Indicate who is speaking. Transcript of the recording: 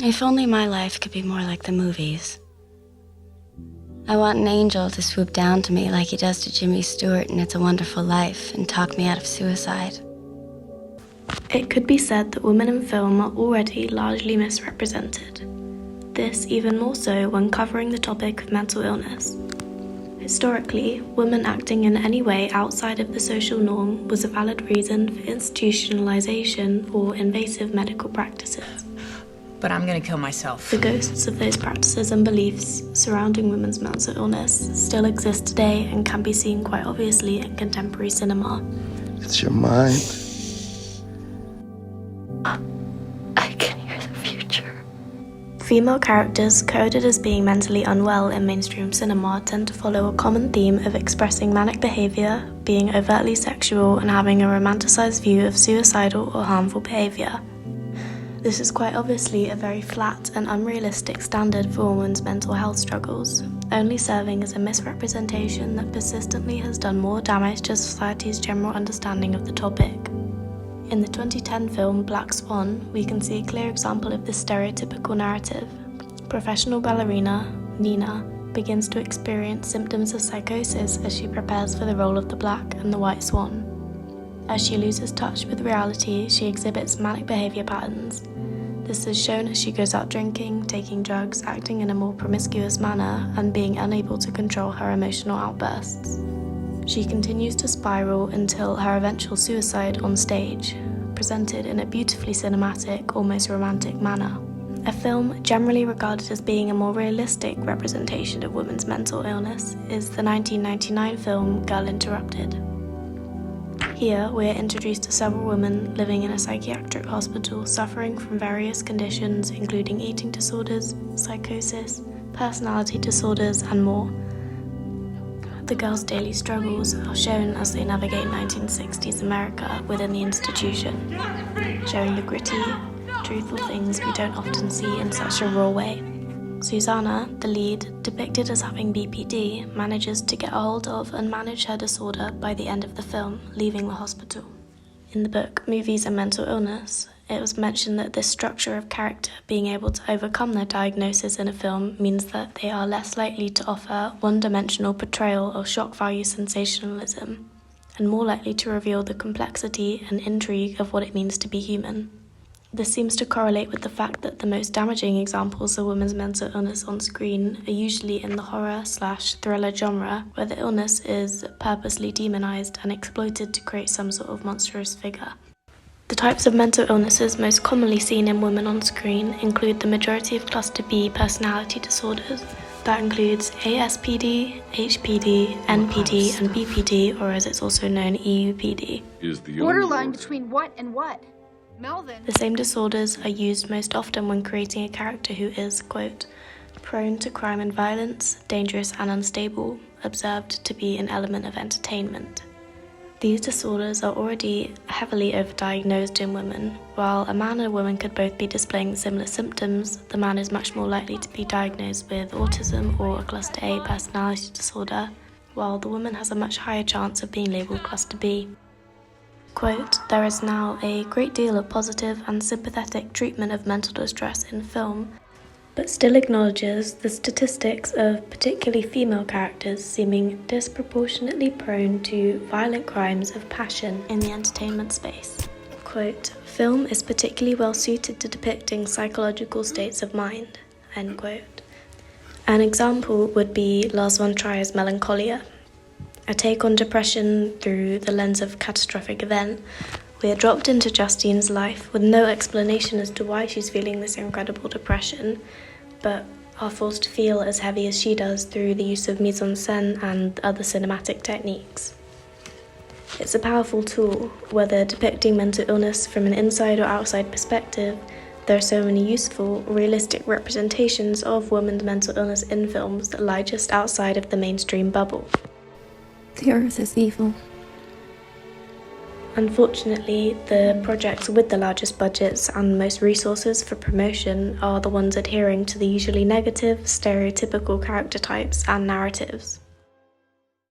Speaker 1: If only my life could be more like the movies. I want an angel to swoop down to me like he does to Jimmy Stewart in It's a Wonderful Life and talk me out of suicide.
Speaker 2: It could be said that women in film are already largely misrepresented. This even more so when covering the topic of mental illness. Historically, women acting in any way outside of the social norm was a valid reason for institutionalization or invasive medical practices.
Speaker 3: But I'm gonna kill myself.
Speaker 2: The ghosts of those practices and beliefs surrounding women's mental illness still exist today and can be seen quite obviously in contemporary cinema.
Speaker 4: It's your mind.
Speaker 1: I can hear the future.
Speaker 2: Female characters coded as being mentally unwell in mainstream cinema tend to follow a common theme of expressing manic behavior, being overtly sexual, and having a romanticized view of suicidal or harmful behavior. This is quite obviously a very flat and unrealistic standard for women's mental health struggles, only serving as a misrepresentation that persistently has done more damage to society's general understanding of the topic. In the 2010 film Black Swan, we can see a clear example of this stereotypical narrative. Professional ballerina, Nina, begins to experience symptoms of psychosis as she prepares for the role of the Black and the White Swan. As she loses touch with reality, she exhibits manic behavior patterns. This is shown as she goes out drinking, taking drugs, acting in a more promiscuous manner, and being unable to control her emotional outbursts. She continues to spiral until her eventual suicide on stage, presented in a beautifully cinematic, almost romantic manner. A film generally regarded as being a more realistic representation of women's mental illness is the 1999 film Girl Interrupted. Here, we are introduced to several women living in a psychiatric hospital suffering from various conditions including eating disorders, psychosis, personality disorders, and more. The girls' daily struggles are shown as they navigate 1960s America within the institution, showing the gritty, truthful things we don't often see in such a raw way. Susanna, the lead, depicted as having BPD, manages to get a hold of and manage her disorder by the end of the film, leaving the hospital. In the book Movies and Mental Illness, it was mentioned that this structure of character being able to overcome their diagnosis in a film means that they are less likely to offer one-dimensional portrayal of shock value sensationalism, and more likely to reveal the complexity and intrigue of what it means to be human. This seems to correlate with the fact that the most damaging examples of women's mental illness on screen are usually in the horror/thriller genre, where the illness is purposely demonized and exploited to create some sort of monstrous figure. The types of mental illnesses most commonly seen in women on screen include the majority of cluster B personality disorders. That includes ASPD, HPD, NPD, and BPD, or as it's also known, EUPD.
Speaker 5: Borderline between what and what? Melvin.
Speaker 2: The same disorders are used most often when creating a character who is, quote, prone to crime and violence, dangerous and unstable, observed to be an element of entertainment. These disorders are already heavily overdiagnosed in women. While a man and a woman could both be displaying similar symptoms, the man is much more likely to be diagnosed with autism or a cluster A personality disorder, while the woman has a much higher chance of being labelled cluster B. Quote, there is now a great deal of positive and sympathetic treatment of mental distress in film, but still acknowledges the statistics of particularly female characters seeming disproportionately prone to violent crimes of passion in the entertainment space. Quote, film is particularly well suited to depicting psychological states of mind, end quote. An example would be Lars von Trier's Melancholia, a take on depression through the lens of a catastrophic event. We are dropped into Justine's life with no explanation as to why she's feeling this incredible depression, but are forced to feel as heavy as she does through the use of mise-en-scène and other cinematic techniques. It's a powerful tool, whether depicting mental illness from an inside or outside perspective. There are so many useful, realistic representations of women's mental illness in films that lie just outside of the mainstream bubble.
Speaker 1: The earth is evil.
Speaker 2: Unfortunately, the projects with the largest budgets and most resources for promotion are the ones adhering to the usually negative, stereotypical character types and narratives.